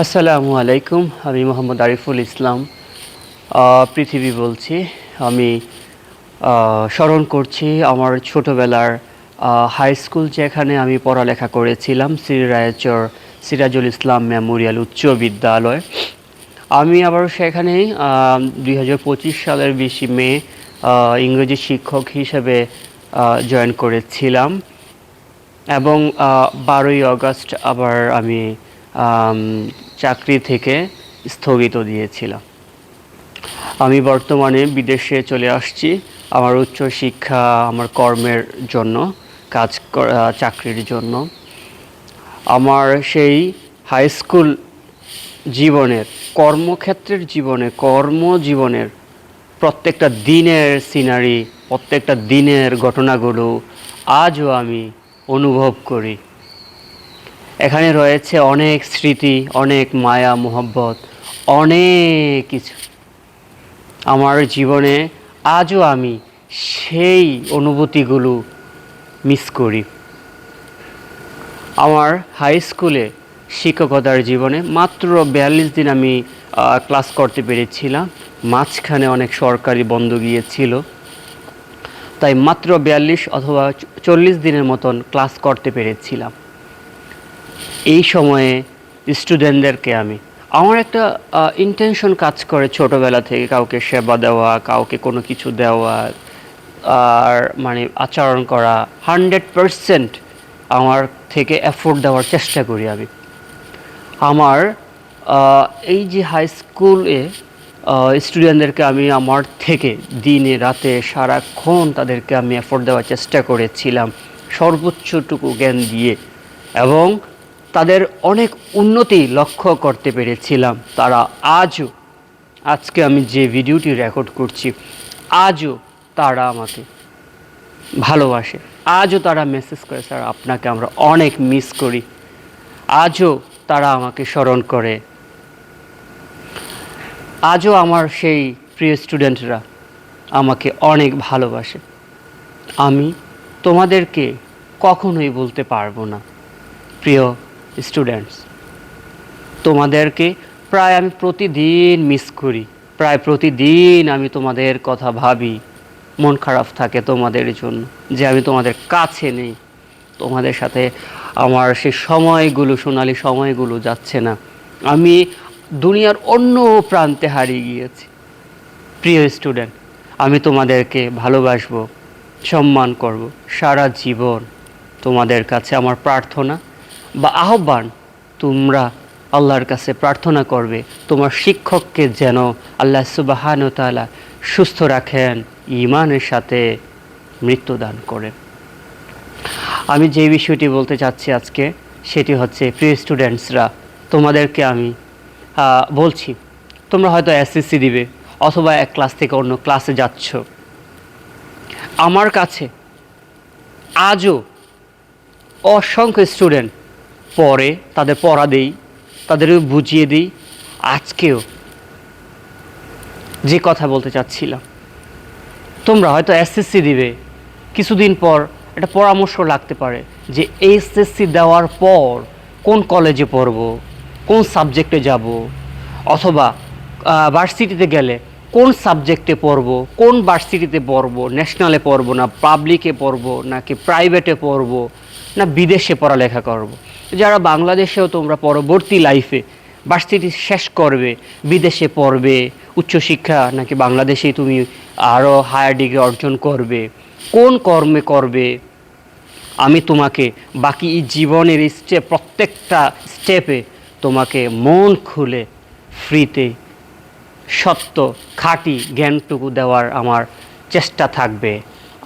আসসালামু আলাইকুম। আমি মোহাম্মদ আরিফুল ইসলাম পৃথিবী বলছি। আমি স্মরণ করছি আমার ছোটোবেলার হাই স্কুল যেখানে আমি পড়ালেখা করেছিলাম, শ্রী রায়চর সিরাজুল ইসলাম মেমোরিয়াল উচ্চ বিদ্যালয়। আমি আবার সেখানেই 2025 সালের 20 মে ইংরেজি শিক্ষক হিসেবে জয়েন করেছিলাম এবং 12ই আগস্ট আবার আমি চাকরি থেকে স্থগিত দিয়েছিলাম। আমি বর্তমানে বিদেশে চলে আসছি আমার উচ্চশিক্ষা, আমার কর্মের জন্য, চাকরির জন্য। আমার সেই হাই স্কুল জীবনের, কর্মজীবনের প্রত্যেকটা দিনের সিনারি, প্রত্যেকটা দিনের ঘটনাগুলো আজও আমি অনুভব করি। এখানে রয়েছে অনেক স্মৃতি, অনেক মায়া মোহব্বত, অনেক কিছু। আমার জীবনে আজও আমি সেই অনুভূতিগুলো মিস করি। আমার হাই স্কুলে শিক্ষকতার জীবনে মাত্র 42 দিন আমি ক্লাস করতে পেরেছিলাম। মাঝখানে অনেক সরকারি বন্ধ গিয়েছিল, তাই মাত্র 42 অথবা 40 দিনের মতন ক্লাস করতে পেরেছিলাম। এই সময়ে স্টুডেন্টদেরকে আমার একটা ইন্টেনশন কাজ করে ছোটোবেলা থেকে কাউকে সেবা দেওয়া, কাউকে কোনো কিছু দেওয়া, আর আচরণ করা 100% আমার থেকে এফোর্ট দেওয়ার চেষ্টা করি আমি। আমার এই যে হাই স্কুলে স্টুডেন্টদেরকে আমি আমার থেকে দিনে রাতে সারাক্ষণ তাদেরকে আমি এফোর্ট দেওয়ার চেষ্টা করেছিলাম সর্বোচ্চটুকু জ্ঞান দিয়ে, এবং তাদের অনেক উন্নতি লক্ষ্য করতে পেরেছিলাম। তারা আজকে আমি যে ভিডিওটি রেকর্ড করছি, আজও তারা আমাকে ভালোবাসে, আজও তারা মেসেজ করে, স্যার আপনাকে আমরা অনেক মিস করি। আজও তারা আমাকে স্মরণ করে। আজও আমার সেই প্রিয় স্টুডেন্টরা আমাকে অনেক ভালোবাসে। আমি তোমাদেরকে কখনোই বলতে পারবো না, প্রিয় স্টুডেন্টস, তোমাদেরকে প্রায় আমি প্রতিদিন মিস করি, প্রায় প্রতিদিন আমি তোমাদের কথা ভাবি। মন খারাপ থাকে তোমাদের জন্য যে আমি তোমাদের কাছে নেই, তোমাদের সাথে আমার সেই সময়গুলো, সোনালি সময়গুলো যাচ্ছে না। আমি দুনিয়ার অন্য প্রান্তে হারিয়ে গিয়েছি। প্রিয় স্টুডেন্ট, আমি তোমাদেরকে ভালোবাসবো, সম্মান করব সারা জীবন। তোমাদের কাছে আমার প্রার্থনা বা আহ্বান, তোমরা আল্লাহর কাছে প্রার্থনা করবে তোমার শিক্ষককে যেন আল্লাহ সুবহানাহু ওয়া তাআলা সুস্থ রাখেন, ঈমানের সাথে মৃত্যুদান করেন। আমি যে বিষয়টি বলতে চাচ্ছি আজকে, সেটি হচ্ছে প্রিয় স্টুডেন্টসরা, তোমাদেরকে আমি বলছি, তোমরা হয়তো এসএসসি দিবে অথবা এক ক্লাস থেকে অন্য ক্লাসে যাচ্ছ। আমার কাছে আজও অসংখ্য স্টুডেন্ট পড়ে, তাদের পড়া দেই, তাদেরও বুঝিয়ে দিই। আজকেও যে কথা বলতে চাচ্ছিলাম, তোমরা হয়তো এসএসসি দিবে, কিছুদিন পর একটা পরামর্শ লাগতে পারে যে এসএসসি দেওয়ার পর কোন কলেজে পড়ব, কোন সাবজেক্টে যাব, অথবা ভার্সিটিতে গেলে কোন সাবজেক্টে পড়ব, কোন ভার্সিটিতে পড়ব, ন্যাশনালে পড়ব না পাবলিকে পড়ব, নাকি প্রাইভেটে পড়ব, না বিদেশে পড়ালেখা করব। যারা বাংলাদেশেও তোমরা পরবর্তী লাইফে ভার্সিটি শেষ করবে, বিদেশে পড়বে উচ্চশিক্ষা, নাকি বাংলাদেশেই তুমি আরও হায়ার ডিগ্রি অর্জন করবে, কোন কর্মে করবে, আমি তোমাকে বাকি জীবনের প্রত্যেকটা স্টেপে তোমাকে মন খুলে ফ্রিতে সত্য খাঁটি জ্ঞানটুকু দেওয়ার আমার চেষ্টা থাকবে,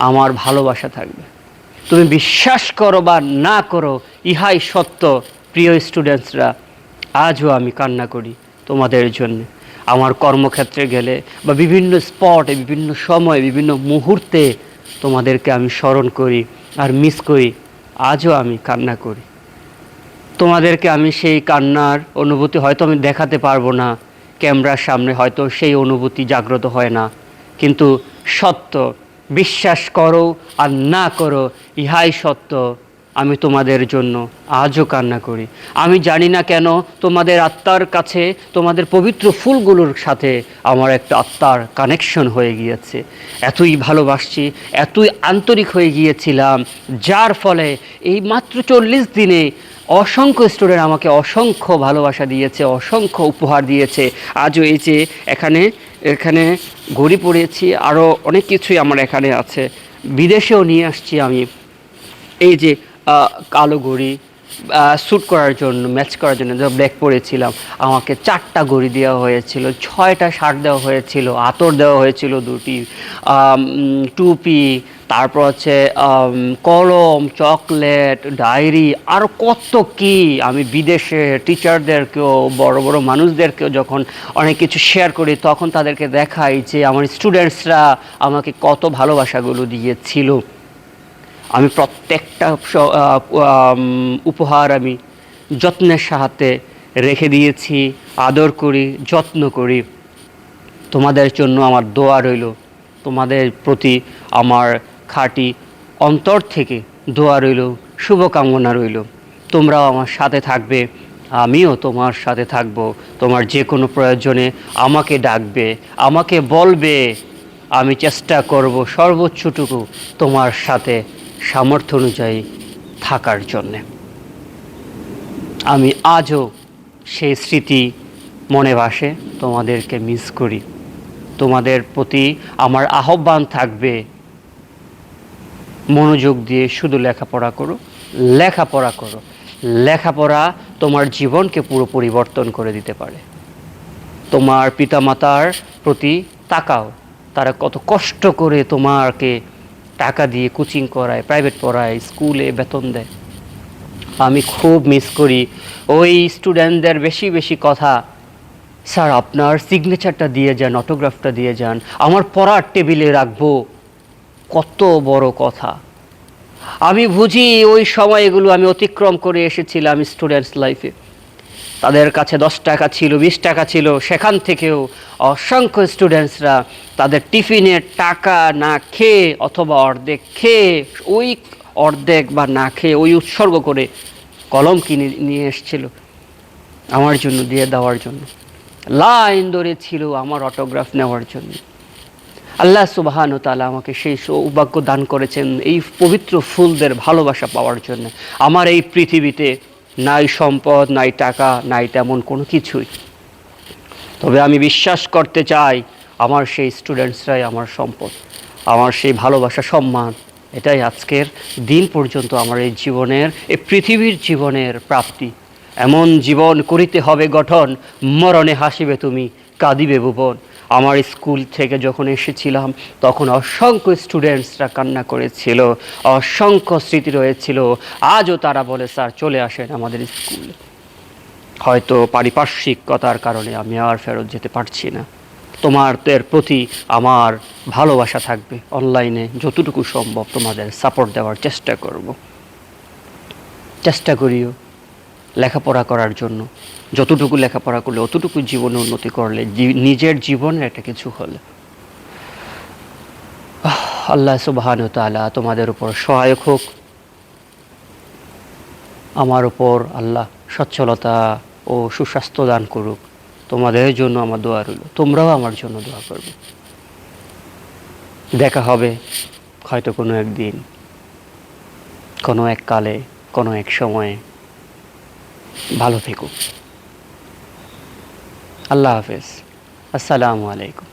আমার ভালোবাসা থাকবে। তুমি বিশ্বাস করো বা না করো, ইহাই সত্য। প্রিয় স্টুডেন্টসরা, আজও আমি কান্না করি তোমাদের জন্য। আমার কর্মক্ষেত্রে গেলে বা বিভিন্ন স্পটে, বিভিন্ন সময়, বিভিন্ন মুহূর্তে তোমাদেরকে আমি স্মরণ করি আর মিস করি। আজও আমি কান্না করি তোমাদেরকে। আমি সেই কান্নার অনুভূতি হয়তো আমি দেখাতে পারবো না, ক্যামেরার সামনে হয়তো সেই অনুভূতি জাগ্রত হয় না, কিন্তু সত্য, বিশ্বাস করো আর না করো, ইহাই সত্য। আমি তোমাদের জন্য আজও কান্না করি। আমি জানি না কেন তোমাদের আত্মার কাছে, তোমাদের পবিত্র ফুলগুলোর সাথে আমার একটা আত্মার কানেকশন হয়ে গিয়েছে। এতই ভালোবাসছি, এতই আন্তরিক হয়ে গিয়েছিলাম, যার ফলে এই মাত্র 40 দিনে অসংখ্য স্টুডেন্ট আমাকে অসংখ্য ভালোবাসা দিয়েছে, অসংখ্য উপহার দিয়েছে। আজও এই যে এখানে এখানে ঘড়ি পরিয়েছি, আরও অনেক কিছুই আমার এখানে আছে। বিদেশেও নিয়ে আসছি আমি। এই যে কালো ঘড়ি, শ্যুট করার জন্য, ম্যাচ করার জন্য যখন ব্যাগ পরেছিলাম, আমাকে 4টা ঘড়ি দেওয়া হয়েছিল, 6টা শার্ট দেওয়া হয়েছিল, আতর দেওয়া হয়েছিল 2টি, টুপি, তারপর হচ্ছে কলম, চকলেট, ডায়েরি, আর কত কি। আমি বিদেশে টিচারদেরকেও, বড় বড় মানুষদেরকেও যখন অনেক কিছু শেয়ার করি, তখন তাদেরকে দেখাই যে আমার স্টুডেন্টসরা আমাকে কত ভালোবাসাগুলো দিয়েছিল। আমি প্রত্যেকটা উপহার আমি যত্নের সাথে রেখে দিয়েছি, আদর করি, যত্ন করি। তোমাদের জন্য আমার দোয়া রইল, তোমাদের প্রতি আমার খাঁটি অন্তর থেকে দোয়া রইল, শুভকামনা রইল। তোমরাও আমার সাথে থাকবে, আমিও তোমার সাথে থাকব। তোমার যে কোনো প্রয়োজনে আমাকে ডাকবে, আমাকে বলবে। আমি চেষ্টা করব সর্বোচ্চটুকু তোমার সাথে সামর্থ্য অনুযায়ী থাকার জন্যে। আমি আজও সেই স্মৃতি মনে ভাসে, তোমাদেরকে মিস করি। তোমাদের প্রতি আমার আহ্বান থাকবে, মনোযোগ দিয়ে শুধু লেখাপড়া করো, লেখাপড়া করো। লেখাপড়া তোমার জীবনকে পুরো পরিবর্তন করে দিতে পারে। তোমার পিতামাতার প্রতি তাকাও, তারা কত কষ্ট করে তোমাকে টাকা দিয়ে কোচিং করায়, প্রাইভেট পড়ায়, স্কুলে বেতন দেয়। আমি খুব মিস করি ওই স্টুডেন্টদের বেশি বেশি কথা, স্যার আপনার সিগনেচারটা দিয়ে যান, অটোগ্রাফটা দিয়ে যান, আমার পড়ার টেবিলে রাখবো। কত বড় কথা। আমি বুঝি ওই সময় এগুলো আমি অতিক্রম করে এসেছিলাম স্টুডেন্টস লাইফে। তাদের কাছে 10 টাকা ছিল, 20 টাকা ছিল, সেখান থেকেও অসংখ্য স্টুডেন্টসরা তাদের টিফিনের টাকা না খেয়ে অথবা অর্ধেক খেয়ে, ওই অর্ধেক বা না খেয়ে ওই উৎসর্গ করে কলম কিনে নিয়ে এসেছিল আমার জন্য, দিয়ে দেওয়ার জন্য। লাইন ধরে ছিল আমার অটোগ্রাফ নেওয়ার জন্য। আল্লাহ সুবহান ও তাআলা আমাকে সেই সৌভাগ্য দান করেছেন এই পবিত্র ফুলদের ভালোবাসা পাওয়ার জন্য। আমার এই পৃথিবীতে নাই সম্পদ, নাই টাকা, নাই তেমন কোনো কিছুই। তবে আমি বিশ্বাস করতে চাই আমার সেই স্টুডেন্টসরাই আমার সম্পদ, আমার সেই ভালোবাসা, সম্মান। এটাই আজকের দিন পর্যন্ত আমার এই জীবনের, এই পৃথিবীর জীবনের প্রাপ্তি। এমন জীবন করিতে হবে গঠন, মরণে হাসিবে তুমি, কাঁদিবে ভুবন। আমার স্কুল থেকে যখন এসেছিলাম তখন অসংখ্য স্টুডেন্টসরা কান্না করেছিল, অসংখ্য স্মৃতি রয়েছিল। আজও তারা বলে স্যার চলে আসেন আমাদের স্কুলে। হয়তো পারিপার্শ্বিকতার কারণে আমি আর ফেরত যেতে পারছি না। তোমাদের প্রতি আমার ভালোবাসা থাকবে। অনলাইনে যতটুকু সম্ভব তোমাদের সাপোর্ট দেওয়ার চেষ্টা করব। চেষ্টা করিও লেখাপড়া করার জন্য। যতটুকু লেখাপড়া করলে, অতটুকু জীবনে উন্নতি করলে, নিজের জীবনের একটা কিছু হলে, আল্লাহ সুবহান ও তাআলা তোমাদের উপর সহায়ক হোক। আমার উপর আল্লাহ সচ্ছলতা ও সুস্বাস্থ্য দান করুক। তোমাদের জন্য আমার দোয়া রইল, তোমরাও আমার জন্য দোয়া করবে। দেখা হবে হয়তো কোনো একদিন, কোনো এক কালে, কোনো এক সময়ে। ভালো থেকো। আল্লাহ হাফেজ। আসসালামু আলাইকুম।